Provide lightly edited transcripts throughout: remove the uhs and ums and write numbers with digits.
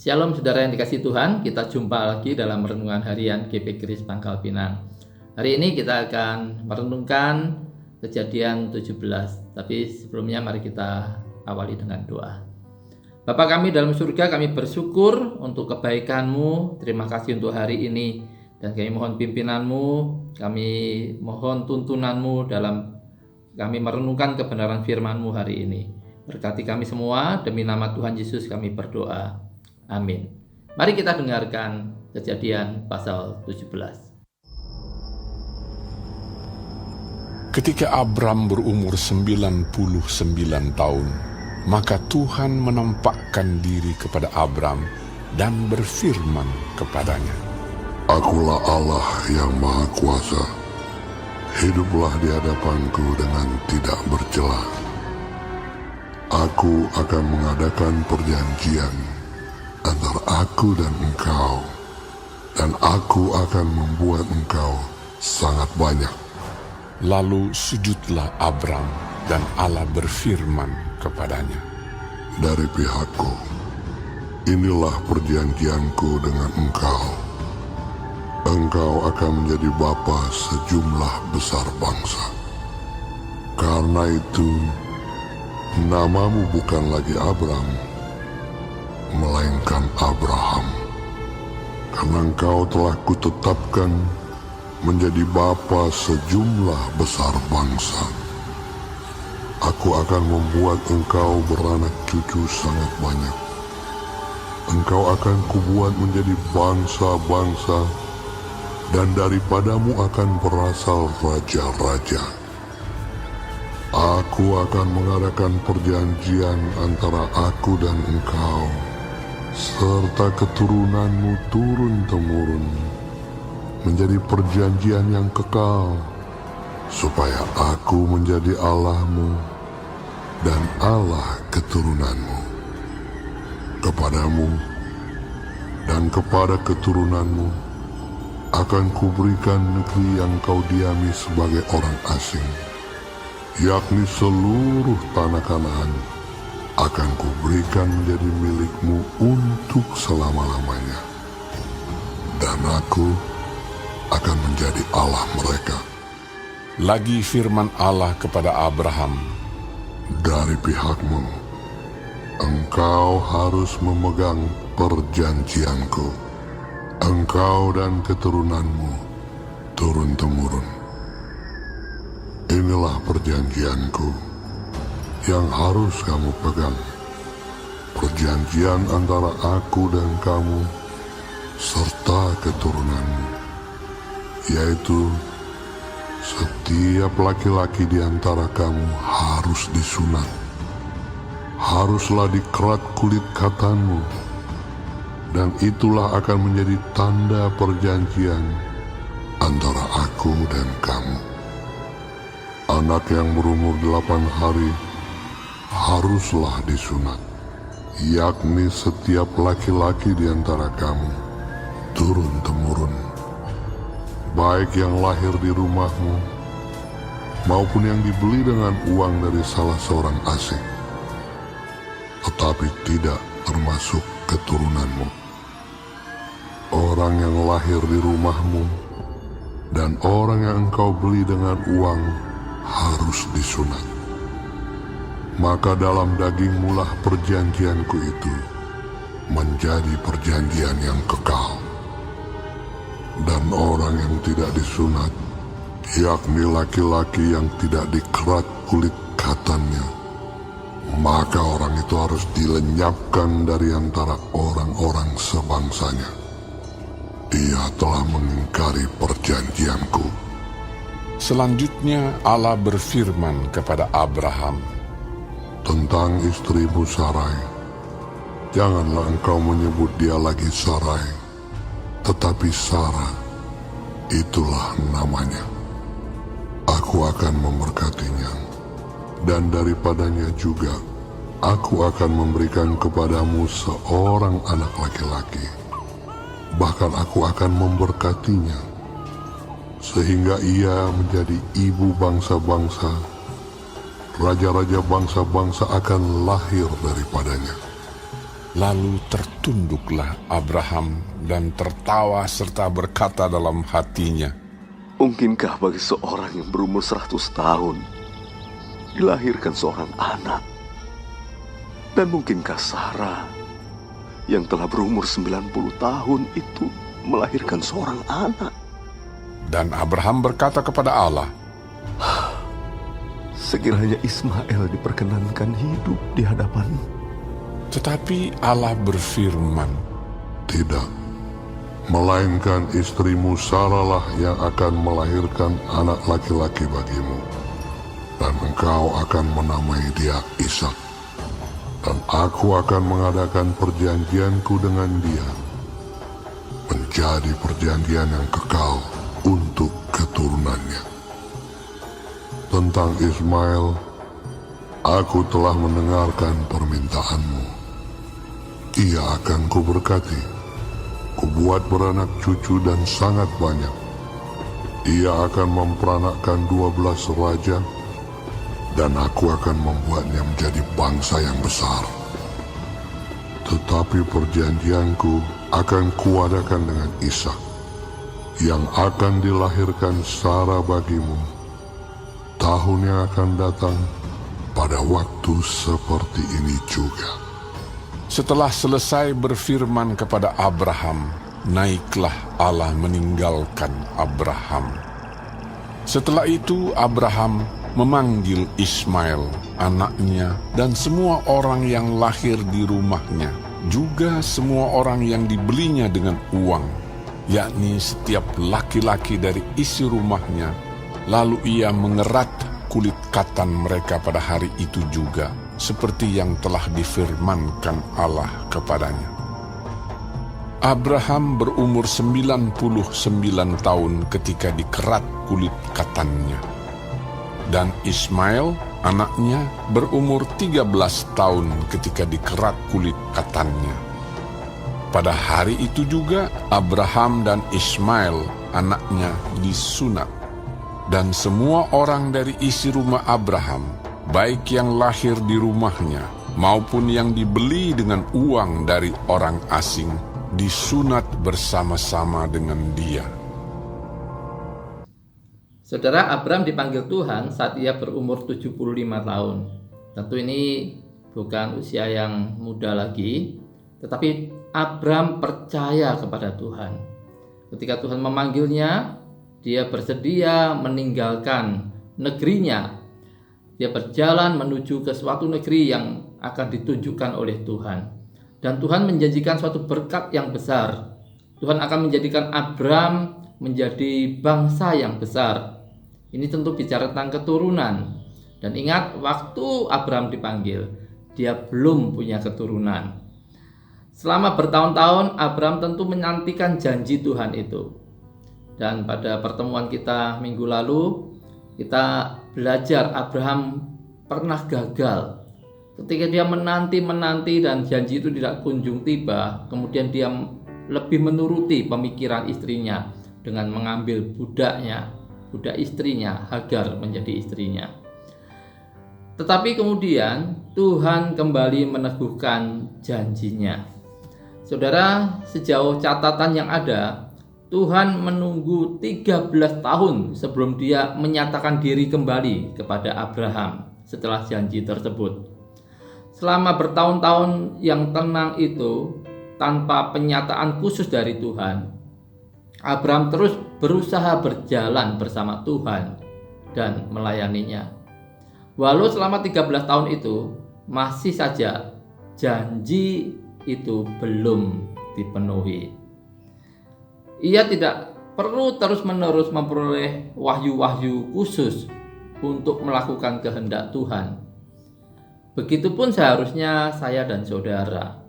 Shalom saudara yang dikasihi Tuhan, kita jumpa lagi dalam renungan harian GP Grace Pangkal Pinang. Hari ini kita akan merenungkan Kejadian 17. Tapi sebelumnya mari kita awali dengan doa. Bapa kami dalam surga, kami bersyukur untuk kebaikan-Mu. Terima kasih untuk hari ini. Dan kami mohon pimpinan-Mu, kami mohon tuntunan-Mu dalam kami merenungkan kebenaran firman-Mu hari ini. Berkati kami semua, demi nama Tuhan Yesus kami berdoa. Amin. Mari kita dengarkan Kejadian pasal 17. Ketika Abram berumur 99 tahun, maka Tuhan menampakkan diri kepada Abram dan berfirman kepadanya, Akulah Allah yang Maha Kuasa. Hiduplah di hadapanku dengan tidak bercela. Aku akan mengadakan perjanjian antara aku dan engkau, dan aku akan membuat engkau sangat banyak. Lalu sujudlah Abram, dan Allah berfirman kepadanya, Dari pihakku, inilah perjanjianku dengan engkau. Engkau akan menjadi bapa sejumlah besar bangsa. Karena itu, namamu bukan lagi Abram, melainkan Abraham, karena engkau telah kutetapkan menjadi bapa sejumlah besar bangsa. Aku akan membuat engkau beranak cucu sangat banyak. Engkau akan kubuat menjadi bangsa-bangsa, dan daripadamu akan berasal raja-raja. Aku akan mengadakan perjanjian antara aku dan engkau, serta keturunanmu turun-temurun, menjadi perjanjian yang kekal, supaya aku menjadi Allahmu dan Allah keturunanmu. Kepadamu dan kepada keturunanmu akan kuberikan negeri yang kau diami sebagai orang asing, yakni seluruh tanah Kanaan akan kuberikan menjadi milikmu untuk selama-lamanya. Dan aku akan menjadi Allah mereka. Lagi firman Allah kepada Abraham, Dari pihakmu, engkau harus memegang perjanjianku, engkau dan keturunanmu turun-temurun. Inilah perjanjianku yang harus kamu pegang, perjanjian antara aku dan kamu serta keturunanmu, yaitu setiap laki-laki di antara kamu harus disunat, haruslah dikerat kulit katanmu, dan itulah akan menjadi tanda perjanjian antara aku dan kamu. Anak yang berumur 8 hari haruslah disunat, yakni setiap laki-laki di antara kamu turun-temurun, baik yang lahir di rumahmu maupun yang dibeli dengan uang dari salah seorang asing, tetapi tidak termasuk keturunanmu. Orang yang lahir di rumahmu dan orang yang engkau beli dengan uang harus disunat. Maka dalam dagingmulah perjanjianku itu menjadi perjanjian yang kekal. Dan orang yang tidak disunat, yakni laki-laki yang tidak dikerat kulit katannya, maka orang itu harus dilenyapkan dari antara orang-orang sebangsanya. Ia telah mengingkari perjanjianku. selanjutnya Allah berfirman kepada Abraham, Tentang istrimu Sarai, janganlah engkau menyebut dia lagi Sarai, tetapi Sarah, itulah namanya. Aku akan memberkatinya, dan daripadanya juga aku akan memberikan kepadamu seorang anak laki-laki. Bahkan aku akan memberkatinya, sehingga ia menjadi ibu bangsa-bangsa. Raja-raja bangsa-bangsa akan lahir daripadanya. Lalu tertunduklah Abraham dan tertawa serta berkata dalam hatinya, Mungkinkah bagi seorang yang berumur 100 tahun dilahirkan seorang anak? Dan mungkinkah Sarah yang telah berumur 90 tahun itu melahirkan seorang anak? Dan Abraham berkata kepada Allah, Sekiranya Ismail diperkenankan hidup di hadapan-Mu. tetapi Allah berfirman, Tidak, melainkan istrimu Sarah lah yang akan melahirkan anak laki-laki bagimu, dan engkau akan menamai dia Ishak. Dan aku akan mengadakan perjanjianku dengan dia, menjadi perjanjian yang kekal untuk keturunannya. Tentang Ismail, aku telah mendengarkan permintaanmu. Ia akan kuberkati, kubuat beranak cucu dan sangat banyak. Ia akan memperanakkan 12 raja, dan aku akan membuatnya menjadi bangsa yang besar. Tetapi perjanjianku akan kuadakan dengan Ishak, yang akan dilahirkan Sarah bagimu tahun yang akan datang pada waktu seperti ini juga. setelah selesai berfirman kepada Abraham, naiklah Allah meninggalkan Abraham. Setelah itu Abraham memanggil Ismail, anaknya, dan semua orang yang lahir di rumahnya, juga semua orang yang dibelinya dengan uang, yakni setiap laki-laki dari isi rumahnya. Lalu ia mengerat kulit katan mereka pada hari itu juga, seperti yang telah difirmankan Allah kepadanya. Abraham berumur 99 tahun ketika dikerat kulit katannya. Dan Ismail, anaknya, berumur 13 tahun ketika dikerat kulit katannya. Pada hari itu juga Abraham dan Ismail, anaknya, disunat. Dan semua orang dari isi rumah Abraham, baik yang lahir di rumahnya maupun yang dibeli dengan uang dari orang asing, disunat bersama-sama dengan dia. Saudara, Abram dipanggil Tuhan saat ia berumur 75 tahun. Tentu ini bukan usia yang muda lagi, tetapi Abram percaya kepada Tuhan. Ketika Tuhan memanggilnya, dia bersedia meninggalkan negerinya. Dia berjalan menuju ke suatu negeri yang akan ditunjukkan oleh Tuhan. Dan Tuhan menjanjikan suatu berkat yang besar. Tuhan akan menjadikan Abram menjadi bangsa yang besar. Ini tentu bicara tentang keturunan. Dan ingat, waktu Abram dipanggil, dia belum punya keturunan. Selama bertahun-tahun, Abram tentu menantikan janji Tuhan itu. Dan pada pertemuan kita minggu lalu, kita belajar Abraham pernah gagal. Ketika dia menanti dan janji itu tidak kunjung tiba, kemudian dia lebih menuruti pemikiran istrinya dengan mengambil budak istrinya, Hagar menjadi istrinya. Tetapi kemudian Tuhan kembali meneguhkan janjinya. Saudara, sejauh catatan yang ada, Tuhan menunggu 13 tahun sebelum dia menyatakan diri kembali kepada Abraham setelah janji tersebut. Selama bertahun-tahun yang tenang itu, tanpa penyataan khusus dari Tuhan, Abraham terus berusaha berjalan bersama Tuhan dan melayaninya. Walau selama 13 tahun itu, masih saja janji itu belum dipenuhi. Ia tidak perlu terus-menerus memperoleh wahyu-wahyu khusus untuk melakukan kehendak Tuhan. Begitupun seharusnya saya dan saudara.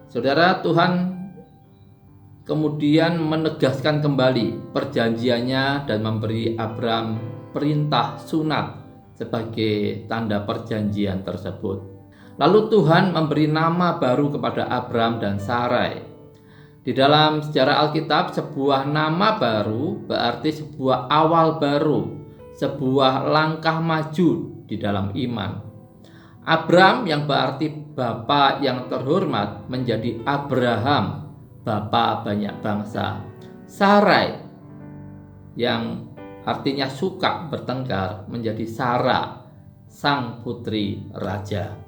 Saudara, Tuhan kemudian menegaskan kembali perjanjiannya dan memberi Abram perintah sunat sebagai tanda perjanjian tersebut. Lalu Tuhan memberi nama baru kepada Abram dan Sarai. Di dalam sejarah Alkitab, sebuah nama baru berarti sebuah awal baru, sebuah langkah maju di dalam iman. Abram yang berarti bapa yang terhormat menjadi Abraham, bapa banyak bangsa. Sarai yang artinya suka bertengkar menjadi Sarah, sang putri raja.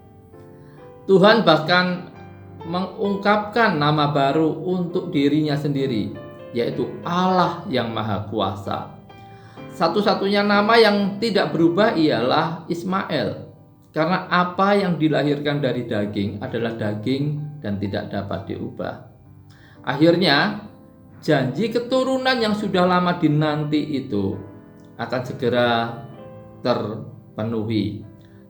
Tuhan bahkan mengungkapkan nama baru untuk dirinya sendiri, yaitu Allah yang Maha Kuasa. Satu-satunya nama yang tidak berubah ialah Ismail, karena apa yang dilahirkan dari daging adalah daging dan tidak dapat diubah. Akhirnya, janji keturunan yang sudah lama dinanti itu akan segera terpenuhi.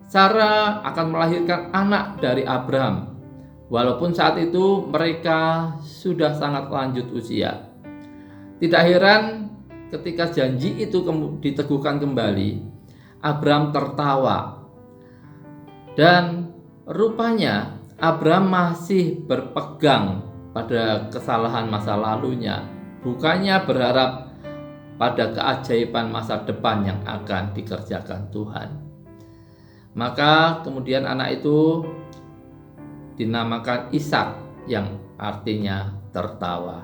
Sarah akan melahirkan anak dari Abraham, walaupun saat itu mereka sudah sangat lanjut usia. Tidak heran ketika janji itu diteguhkan kembali, Abraham tertawa. Dan rupanya Abraham masih berpegang pada kesalahan masa lalunya, bukannya berharap pada keajaiban masa depan yang akan dikerjakan Tuhan. Maka kemudian anak itu dinamakan Ishak yang artinya tertawa.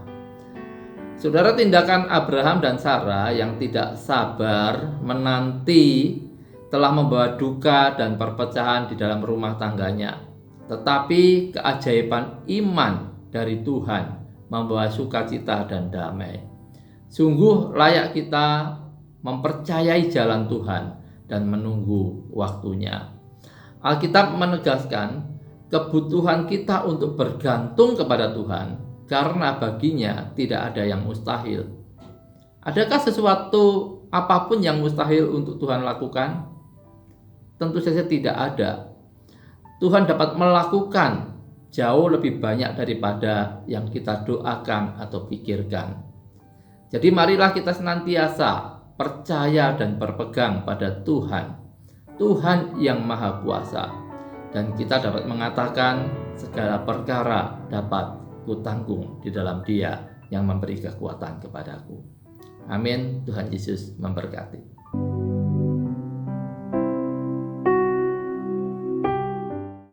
Saudara, tindakan Abraham dan Sarah yang tidak sabar menanti telah membawa duka dan perpecahan di dalam rumah tangganya. Tetapi keajaiban iman dari Tuhan membawa sukacita dan damai. Sungguh layak kita mempercayai jalan Tuhan dan menunggu waktunya. Alkitab menegaskan kebutuhan kita untuk bergantung kepada Tuhan, karena baginya tidak ada yang mustahil. Adakah sesuatu apapun yang mustahil untuk Tuhan lakukan? Tentu saja tidak ada. Tuhan dapat melakukan jauh lebih banyak daripada yang kita doakan atau pikirkan. Jadi marilah kita senantiasa percaya dan berpegang pada Tuhan, Tuhan yang Maha Kuasa. Dan kita dapat mengatakan segala perkara dapat kutanggung di dalam Dia yang memberi kekuatan kepadaku. Amin. Tuhan Yesus memberkati.